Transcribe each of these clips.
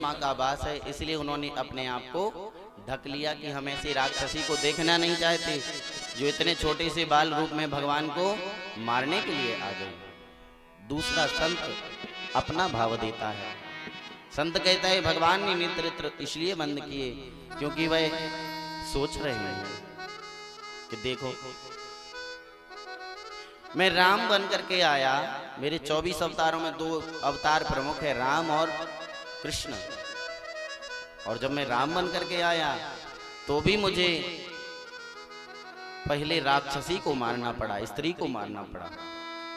माँ का आवास है, इसलिए उन्होंने अपने आप को ढक लिया कि हम ऐसे राक्षसी को देखना नहीं चाहते जो इतने छोटे से बाल रूप में भगवान को मारने के लिए आ गई। दूसरा, संत अपना भाव देता है। संत कहता है भगवान ने नेत्र इसलिए बंद किए क्योंकि वह सोच रहे हैं कि देखो मैं राम बन करके आया, मेरे 24 अवतारों में 2 अवतार प्रमुख है, राम और कृष्ण। और जब मैं राम बन करके आया तो भी मुझे पहले राक्षसी को मारना पड़ा, स्त्री को मारना पड़ा,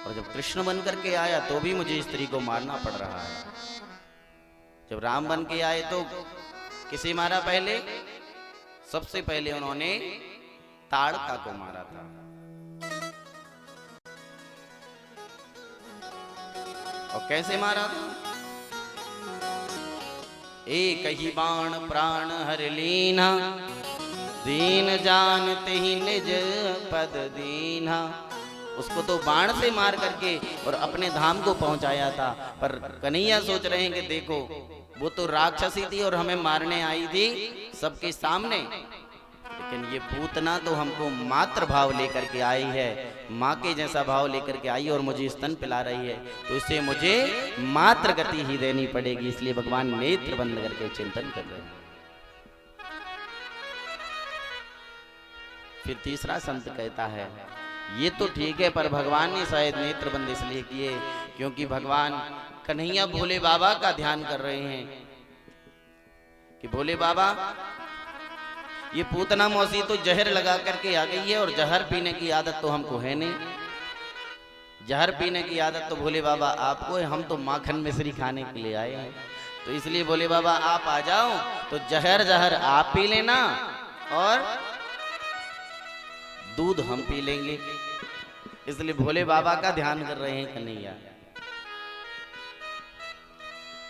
और जब कृष्ण बन करके आया तो भी मुझे स्त्री को मारना पड़ रहा है। जब राम बन के आए तो किसे मारा पहले? सबसे पहले उन्होंने ताड़का को मारा था। और कैसे मारा था? एक ही बाण प्राण हर लीना, दीन जानते ही निज पद दीना। उसको तो बाण से मार करके और अपने धाम को पहुंचाया था, पर कन्हैया सोच रहे हैं कि देखो वो तो राक्षसी थी और हमें मारने आई थी सबके सामने, लेकिन ये पूतना तो हमको मात्र भाव लेकर के आई है, माँ के जैसा भाव लेकर के आई और मुझे स्तन पिला रही है, तो इसे मुझे मात्र गति ही देनी पड़ेगी। इसलिए भगवान नेत्र बंद करके चिंतन कर रहे हैं। फिर तीसरा संत कहता है ये तो ठीक है, पर भगवान ने शायद नेत्र बंद इसलिए किए क्योंकि भगवान कन्हैया भोले बाबा का ध्यान कर रहे हैं कि भोले बाबा ये पूतना मौसी तो जहर लगा करके आ गई है और जहर पीने की आदत तो हमको है नहीं। जहर पीने की आदत तो भोले बाबा आपको है, हम तो माखन मिश्री खाने के लिए आए हैं। तो इसलिए भोले बाबा आप आ जाओ तो जहर आप पी लेना और दूध हम पी लेंगे। इसलिए भोले बाबा का ध्यान कर रहे हैं कन्हैया।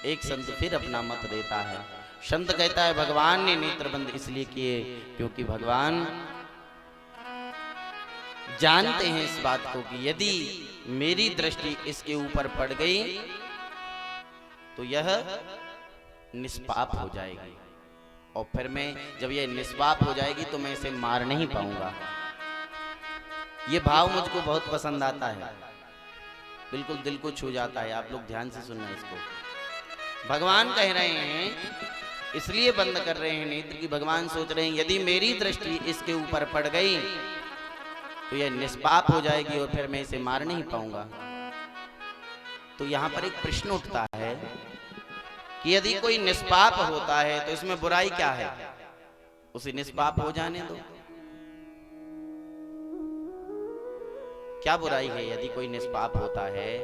एक संत फिर अपना मत देता है। संत कहता है भगवान ने नेत्र बंद इसलिए किए क्योंकि भगवान जानते हैं इस बात को कि यदि मेरी दृष्टि इसके ऊपर पड़ गई तो यह निष्पाप हो जाएगी, और फिर मैं जब यह निष्पाप हो जाएगी तो मैं इसे मार नहीं पाऊंगा। ये भाव मुझको बहुत पसंद आता है, बिल्कुल दिल को छू जाता है। आप लोग ध्यान से सुनना इसको। भगवान कह रहे हैं इसलिए बंद कर रहे हैं नेत्र की भगवान सोच रहे हैं यदि मेरी दृष्टि इसके ऊपर पड़ गई तो यह निष्पाप हो जाएगी और फिर मैं इसे मार नहीं पाऊंगा। तो यहां पर एक प्रश्न उठता है कि यदि कोई निष्पाप होता है तो इसमें बुराई क्या है? उसे निष्पाप हो जाने दो, क्या बुराई है यदि कोई निष्पाप होता है?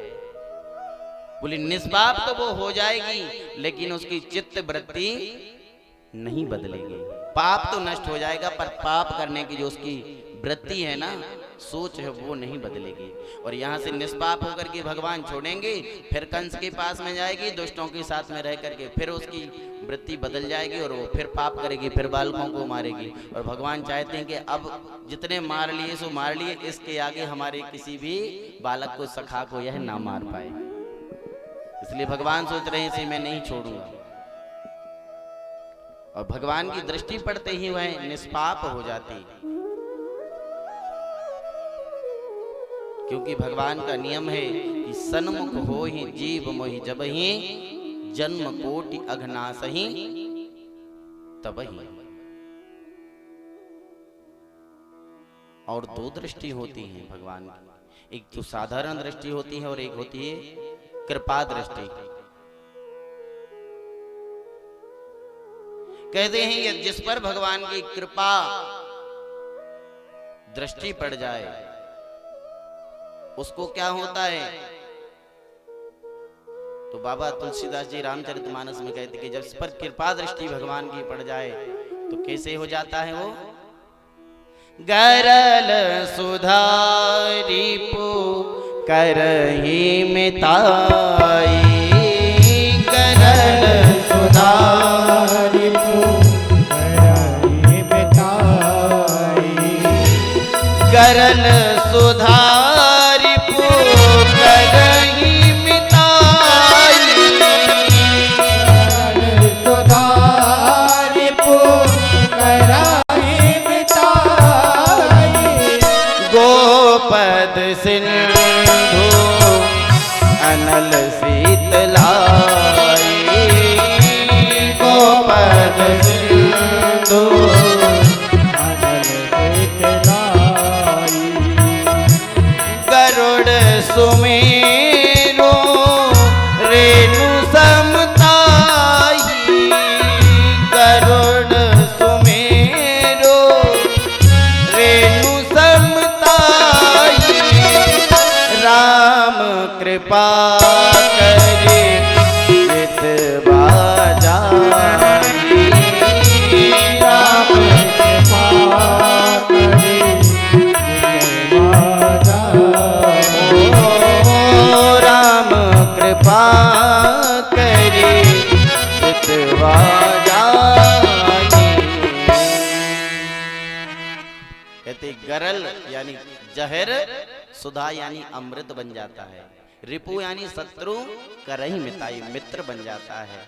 बोले निष्पाप तो वो हो जाएगी लेकिन उसकी चित्त वृत्ति नहीं बदलेगी। पाप तो नष्ट हो जाएगा पर पाप करने की जो उसकी वृत्ति है ना, सोच है, वो नहीं बदलेगी। और यहाँ से निष्पाप होकर के भगवान छोड़ेंगे, फिर कंस के पास में जाएगी, दुष्टों के साथ में रह करके फिर उसकी वृत्ति बदल जाएगी और वो फिर पाप करेगी, फिर बालकों को मारेगी। और भगवान चाहते हैं कि अब जितने मार लिए सो मार लिए, इसके आगे हमारे किसी भी बालक को, सखा को यह ना मार पाए। इसलिए भगवान सोच रहे हैं इसे मैं नहीं छोड़ूंगा। और भगवान की दृष्टि पड़ते ही वह निष्पाप हो जाती, क्योंकि भगवान का नियम है कि सन्मुख हो ही जीव मोहि जब ही, जन्म कोटि अघनाश ही तब ही। और 2 दृष्टि होती है भगवान की, एक तो साधारण दृष्टि होती है और एक होती है कृपा दृष्टि। कहते हैं कि जिस पर भगवान की कृपा दृष्टि पड़ जाए उसको क्या होता है? तो बाबा तुलसीदास जी रामचरितमानस में कहते कि जब इस पर कृपा दृष्टि भगवान की पड़ जाए तो कैसे हो जाता है वो? गरल सुधारी पो करही मिताई, गरल सुधारी पो करही मिताई, गरल सुधारी पो करही मिताई, सिंधु गरुड़ सुमेरु रेणु समताई गरुड़ सुमेरु रेणु समताई राम कृपा करे चित बाजाई राम कृपा करे राम कृपा करे चितवा जाई। कहते गरल यानी जहर सुधा यानी अमृत बन जाता है। रिपु यानी शत्रु करही मिताई मित्र बन जाता है।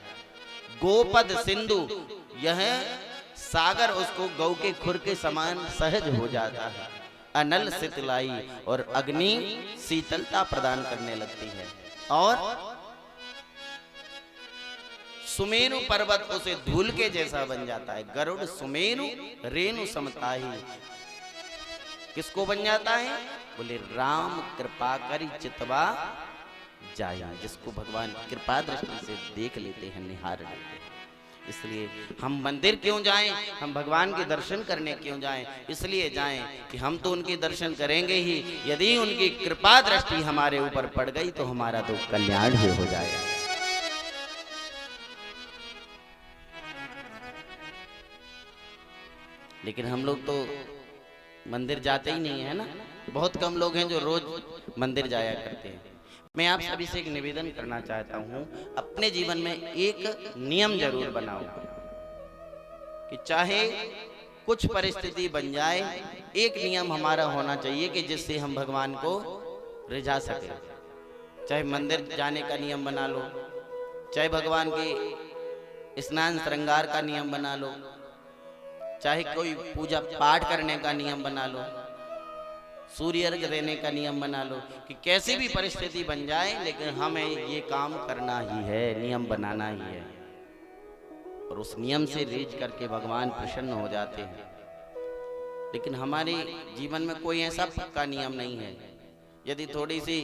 गोपद सिंधु यह सागर उसको गौ के खुर के समान सहज हो जाता है। अनल शीतलाई और अग्नि शीतलता प्रदान करने लगती है। और सुमेरु पर्वत उसे धूल के जैसा बन जाता है। गरुड़ सुमेरु रेणु समताही किसको बन जाता है? बोले राम कृपा करी चितवा जाया जिसको भगवान कृपा दृष्टि से देख लेते हैं निहार लेते हैं। इसलिए हम मंदिर क्यों जाएं? हम भगवान के दर्शन करने क्यों जाएं? इसलिए जाएं कि हम तो उनके दर्शन करेंगे ही, यदि उनकी कृपा दृष्टि हमारे ऊपर पड़ गई तो हमारा तो कल्याण ही हो जाएगा। लेकिन हम लोग तो मंदिर जाते ही नहीं है ना। बहुत कम लोग हैं जो रोज मंदिर जाया करते हैं। मैं आप सभी से एक निवेदन करना चाहता हूं, अपने जीवन में एक नियम जरूर बनाओ कि चाहे कुछ परिस्थिति बन जाए, एक नियम हमारा होना चाहिए कि जिससे हम भगवान को रिझा सके। चाहे मंदिर जाने का नियम बना लो, चाहे भगवान के स्नान श्रृंगार का नियम बना लो, चाहे कोई पूजा पाठ करने का नियम बना लो, सूर्य अर्घ देने का नियम बना लो, कि कैसी भी परिस्थिति बन जाए लेकिन हमें ये काम करना ही है, नियम बनाना ही है। और उस नियम से रीझ करके भगवान प्रसन्न हो जाते हैं। लेकिन हमारे जीवन में कोई ऐसा पक्का नियम नहीं है। यदि थोड़ी सी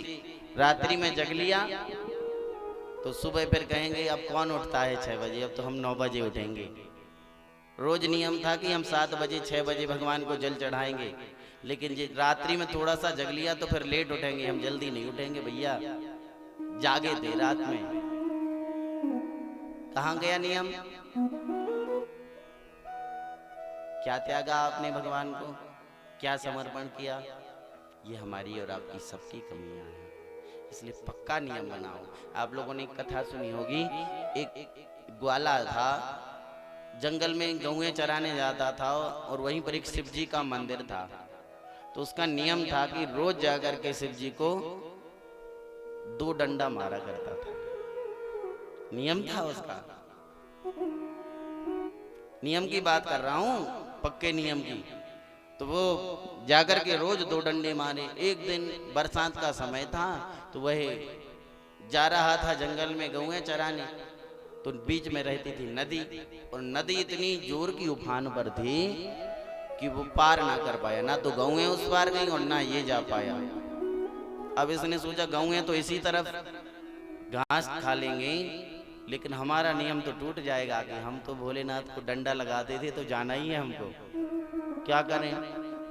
रात्रि में जग लिया तो सुबह फिर कहेंगे अब कौन उठता है 6 बजे, अब तो हम 9 बजे उठेंगे। रोज नियम था कि हम 7 बजे 6 बजे भगवान को जल चढ़ाएंगे, लेकिन रात्रि में थोड़ा सा जग लिया तो फिर लेट उठेंगे, हम जल्दी नहीं उठेंगे। भैया जागे थे रात में, कहाँ गया नियम? क्या त्यागा आपने भगवान को, क्या समर्पण किया? ये हमारी और आपकी सबकी कमियां हैं। इसलिए पक्का नियम बनाओ। आप लोगों ने एक कथा सुनी होगी, एक ग्वाला था, जंगल में गौएं चराने जाता था और वहीं पर एक शिव जी का मंदिर था। तो उसका नियम था कि रोज जाकर के शिव जी को 2 डंडा मारा करता था। नियम था उसका। नियम की बात कर रहा हूं, पक्के नियम की। तो वो जाकर के रोज 2 डंडे मारे। एक दिन बरसात का समय था तो वह जा रहा था जंगल में गौएं चराने, तो बीच में रहती थी नदी, और नदी इतनी जोर की उफान पर थी कि वो पार ना कर पाया। ना तो गौएं उस पार गई और ना ये जा पाया। अब इसने सोचा गौएं तो इसी तरफ घास खा लेंगे, लेकिन हमारा नियम तो टूट जाएगा कि हम तो भोलेनाथ को डंडा लगाते थे तो जाना ही है हमको। क्या करें?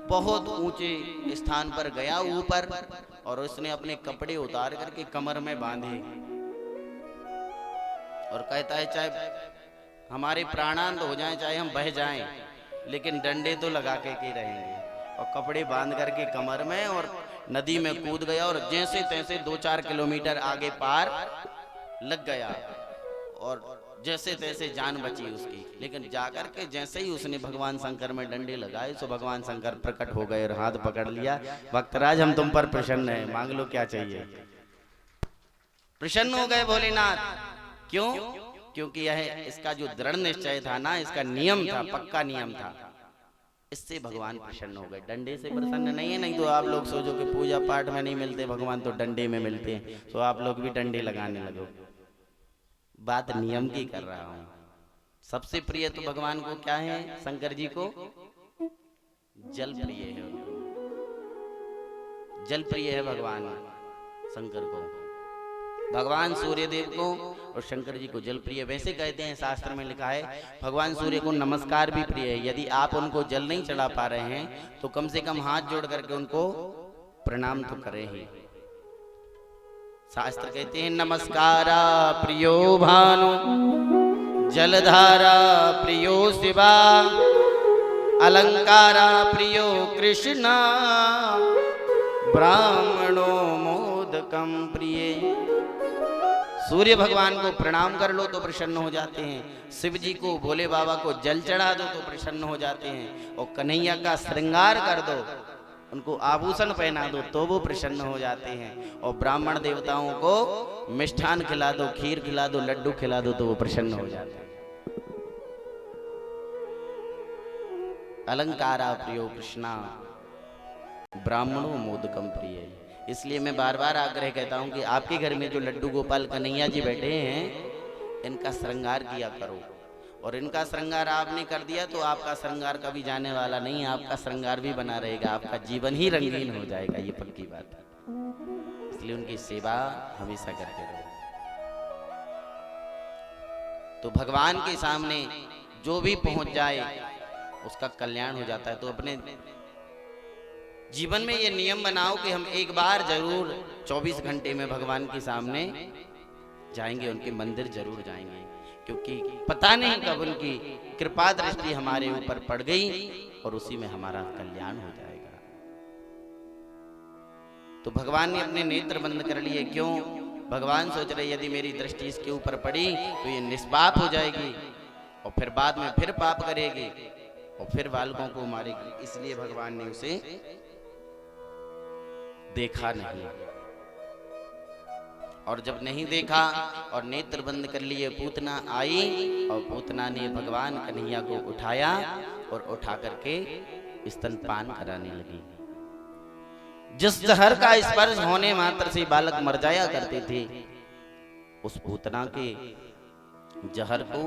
बहुत ऊंचे स्थान पर गया ऊपर, और उसने अपने कपड़े उतार करके कमर में बांधे और कहता है चाहे हमारे प्राणांत हो जाएं, चाहे हम बह जाएं, लेकिन डंडे तो लगा के रहेंगे। और कपड़े बांध करके कमर में और नदी में कूद गया, और जैसे तैसे 2-4 किलोमीटर आगे पार लग गया और जैसे तैसे जान बची उसकी। लेकिन जाकर के जैसे ही उसने भगवान शंकर में डंडे लगाए तो भगवान शंकर प्रकट हो गए और हाथ पकड़ लिया, भक्तराज हम तुम पर प्रसन्न हैं, मांग लो क्या चाहिए। प्रसन्न हो गए भोलेनाथ। क्यों? क्योंकि यह इसका जो दृढ़ निश्चय था ना, इसका नियम था, पक्का नियम था, इससे भगवान प्रसन्न हो गए। डंडे से प्रसन्न नहीं है। नहीं तो आप लोग सोचो कि पूजा पाठ में नहीं मिलते भगवान तो डंडे में मिलते हैं, तो आप लोग भी डंडे लगाने लगो। बात नियम की कर रहा हूं, सबसे प्रिय तो भगवान को क्या है? शंकर जी को जल प्रिय है। उनको जल प्रिय है भगवान शंकर को, भगवान सूर्य देव को और शंकर जी को जल प्रिय। वैसे कहते हैं, शास्त्र में लिखा है भगवान सूर्य को नमस्कार भी प्रिय है। यदि आप उनको जल नहीं चढ़ा पा रहे हैं तो कम से कम हाथ जोड़ करके उनको प्रणाम तो करें ही। शास्त्र कहते हैं नमस्कारा प्रियो भानु जलधारा प्रियो शिवा अलंकारा प्रियो कृष्णा ब्राह्मणो मोदकम प्रिय। सूर्य भगवान को प्रणाम कर लो तो प्रसन्न हो जाते हैं, शिव जी को भोले बाबा को जल चढ़ा दो तो प्रसन्न हो जाते हैं, और कन्हैया का श्रृंगार कर दो, उनको आभूषण पहना दो तो वो प्रसन्न हो जाते हैं, और ब्राह्मण देवताओं को मिष्ठान खिला दो, खीर खिला दो, लड्डू खिला दो तो वो प्रसन्न हो जाते हैं। अलंकारा प्रियो कृष्णा ब्राह्मणों मोदकम प्रिय। इसलिए मैं बार बार आग्रह कहता हूं कि आपके घर में जो लड्डू गोपाल कन्हैया जी बैठे हैं इनका श्रृंगार किया करो, और इनका श्रृंगार आपने कर दिया तो आपका श्रृंगार कभी जाने वाला नहीं, आपका श्रृंगार भी बना रहेगा, आपका जीवन ही रंगीन हो जाएगा, ये पक्की बात है। इसलिए उनकी सेवा हमेशा करते रहो। तो भगवान के सामने जो भी पहुंच जाए उसका कल्याण हो जाता है। तो अपने जीवन में ये नियम बनाओ कि हम एक बार जरूर 24 घंटे में भगवान के सामने जाएंगे, उनके मंदिर जरूर जाएंगे, क्योंकि पता नहीं कब उनकी कृपा दृष्टि हमारे ऊपर पड़ गई और उसी में हमारा कल्याण हो जाएगा। तो भगवान ने अपने नेत्र बंद कर लिए। क्यों? भगवान सोच रहे यदि मेरी दृष्टि इसके ऊपर पड़ी तो ये निष्पाप हो जाएगी और फिर बाद में फिर पाप करेगी और फिर बालकों को मारेगी। इसलिए भगवान ने उसे देखा नहीं, और जब नहीं देखा और नेत्र बंद कर लिए, पूतना आई और पूतना ने भगवान कन्हैया को उठाया और उठा करके स्तनपान कराने लगी। जिस जहर का स्पर्श होने मात्र से बालक मर जाया करते थे, उस पूतना के जहर को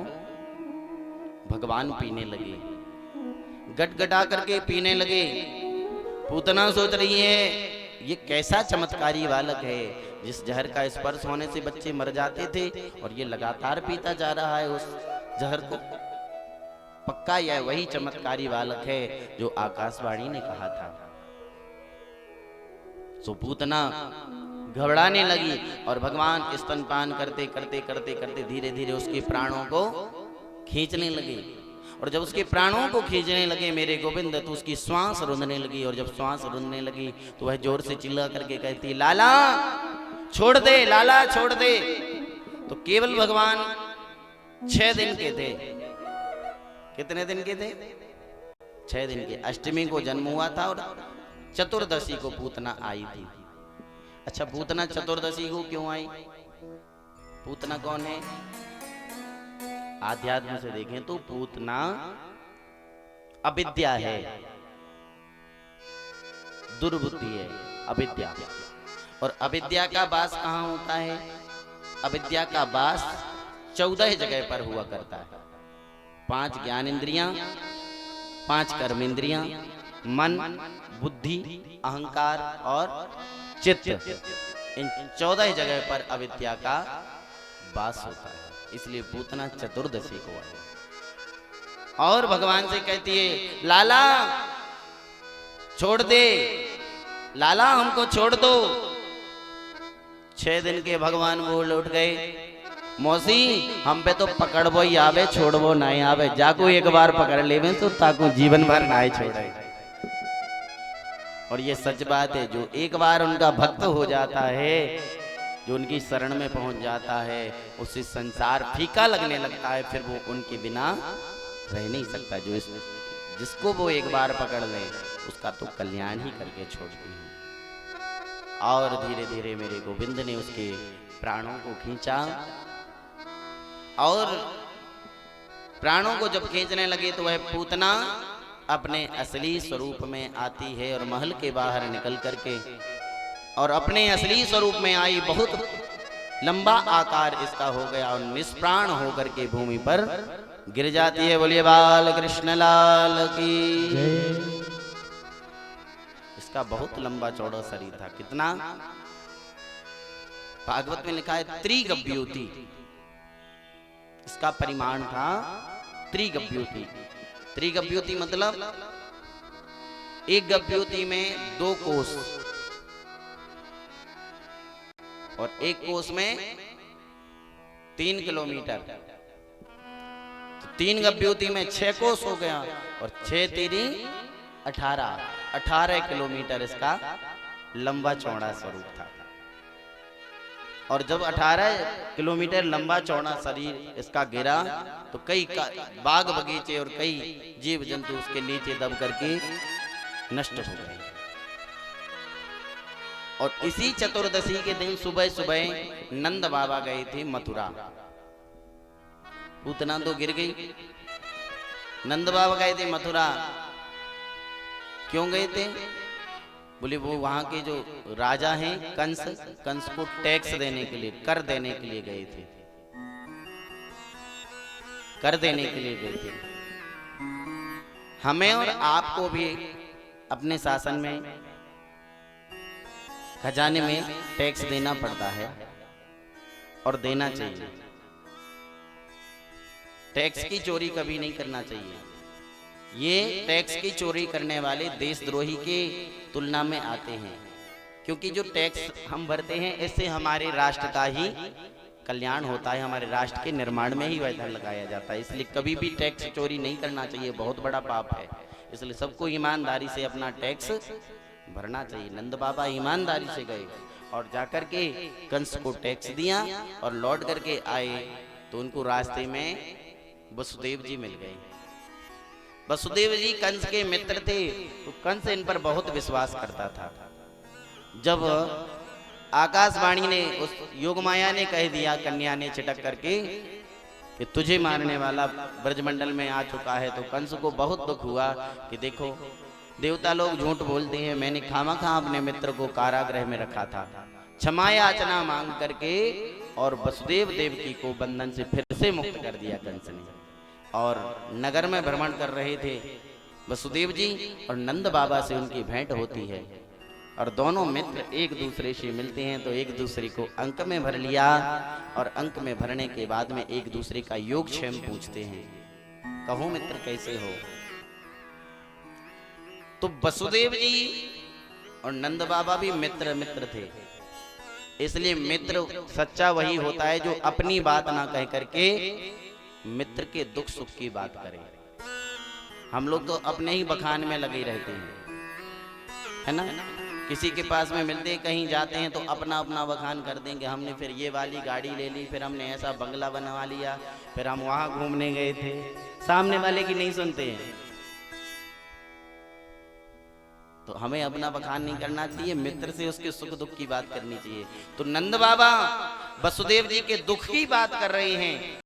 भगवान पीने लगे, गटगटा करके पीने लगे। पूतना सोच रही है ये कैसा चमत्कारी बालक है, जिस जहर का स्पर्श होने से बच्चे मर जाते थे और ये लगातार पीता जा रहा है उस जहर को। पक्का यह वही चमत्कारी बालक है जो आकाशवाणी ने कहा था। सो पूतना घबराने लगी और भगवान स्तनपान करते करते करते करते धीरे धीरे उसके प्राणों को खींचने लगे, और जब उसके प्राणों को खींचने लगे मेरे गोविंद तो उसकी श्वास रुंधने लगी, और जब श्वास रुंधने लगी तो वह जोर से चिल्ला करके कहती लाला छोड़ दे, लाला छोड़ दे। तो केवल भगवान 6 दिन के थे। कितने दिन के थे? 6 दिन के। अष्टमी को जन्म हुआ था और चतुर्दशी को पूतना आई थी। अच्छा, पूतना चतुर्दशी को क्यों आई? पूतना कौन है? आध्यात्म से देखें तो पूतना अविद्या है, दुर्बुद्धि है अविद्या। और अविद्या का वास कहाँ होता है? अविद्या का वास 14 जगह पर हुआ करता है। 5 ज्ञान इंद्रियां, 5 कर्म इंद्रियां, मन, बुद्धि, अहंकार और चित्त, इन 14 जगह पर अविद्या का वास होता है। इसलिए पूतना चतुर्दशी को आई और भगवान से कहती है लाला छोड़ दे, लाला हमको छोड़ दो। 6 दिन के भगवान बोल उठ गए मौसी हम पे तो पकड़बो ही आवे, छोड़बो नहीं आवे, जाको एक बार पकड़ लेवे तो ताको जीवन भर ना छोड़े। और ये सच बात है, जो एक बार उनका भक्त हो जाता है, जो उनकी शरण में पहुंच जाता है, उससे संसार फीका लगने लगता है, फिर वो उनके बिना रह नहीं सकता। जो जिसको वो एक बार पकड़ ले उसका तो कल्याण ही करके छोड़ती है। और धीरे धीरे मेरे गोविंद ने उसके प्राणों को खींचा, और प्राणों को जब खींचने लगे तो वह पूतना अपने असली स्वरूप में आती है और महल के बाहर निकल करके और अपने असली स्वरूप में आई। बहुत लंबा आकार इसका हो गया और निष्प्राण होकर के भूमि पर गिर जाती है। बोलिए बाल कृष्ण लाल की। इसका बहुत लंबा चौड़ा शरीर था। कितना? भागवत में लिखा है त्रिगव्योति, इसका परिमाण था त्रिगव्योति। त्रिगव्योति मतलब एक गव्योति में 2 कोस और एक कोस में 3 किलोमीटर, तो 3 गव्योति में 6 कोस हो गया और 6 तेरी 18 किलोमीटर इसका लंबा चौड़ा स्वरूप था। और जब 18 किलोमीटर लंबा चौड़ा शरीर इसका गिरा तो कई बाग बगीचे और कई जीव जंतु उसके नीचे दब करके नष्ट हो गए। और इसी चतुर्दशी के दिन सुबह सुबह नंद बाबा गए थे मथुरा। पूतना तो गिर गई। नंद बाबा गए थे मथुरा। क्यों गए थे? बोले वो वहां के जो राजा हैं कंस को टैक्स देने के लिए, कर देने के लिए गए थे। कर देने के लिए गए थे। हमें और आपको भी अपने शासन में, खजाने में टैक्स देना पड़ता है और देना चाहिए। टैक्स की चोरी कभी नहीं करना चाहिए। ये टैक्स की चोरी करने वाले देशद्रोही के तुलना में आते हैं, क्योंकि जो टैक्स हम भरते हैं इससे हमारे राष्ट्र का ही कल्याण होता है, हमारे राष्ट्र के निर्माण में ही वह धन लगाया जाता है। इसलिए कभी भी टैक्स चोरी नहीं करना चाहिए, बहुत बड़ा पाप है। इसलिए सबको ईमानदारी से अपना टैक्स भरना चाहिए। नंद बाबा ईमानदारी से गए और जाकर के कंस को टैक्स दिया और लौट करके आए तो उनको रास्ते में वसुदेव जी मिल गए। वसुदेव जी कंस के मित्र थे, तो कंस इन पर बहुत विश्वास करता था। जब आकाशवाणी ने, उस योगमाया ने कह दिया, कन्या ने छिटक करके कि तुझे मारने वाला ब्रजमंडल में आ चुका है, तो कंस को बहुत दुख हुआ कि देखो देवता लोग झूठ बोलते हैं, मैंने खामखा अपने मित्र को कारागृह में रखा था। क्षमा याचना मांग करके और वसुदेव देवकी को बंधन से फिर से मुक्त कर दिया कंस ने। और नगर में भ्रमण कर रहे थे वसुदेव जी और नंद बाबा से उनकी भेंट होती है और दोनों मित्र एक दूसरे से मिलते हैं तो एक दूसरे को अंक में भर लिया और अंक में भरने के बाद में एक दूसरे का योगक्षेम पूछते हैं। कहो मित्र कैसे हो? तो वसुदेव जी और नंद बाबा भी मित्र थे। इसलिए मित्र सच्चा वही होता है जो अपनी बात ना कह करके मित्र के दुख सुख की बात करे। हम लोग तो अपने ही बखान में लगे रहते हैं, है ना? किसी के पास में मिलते, कहीं जाते हैं तो अपना अपना बखान कर देंगे। हमने फिर ये वाली गाड़ी ले ली, फिर हमने ऐसा बंगला बनवा लिया, फिर हम वहां घूमने गए थे। सामने वाले की नहीं सुनते हैं। तो हमें अपना बखान नहीं करना चाहिए, मित्र से उसके सुख दुख की बात करनी चाहिए। तो नंद बाबा वसुदेव जी के दुख की बात कर रहे हैं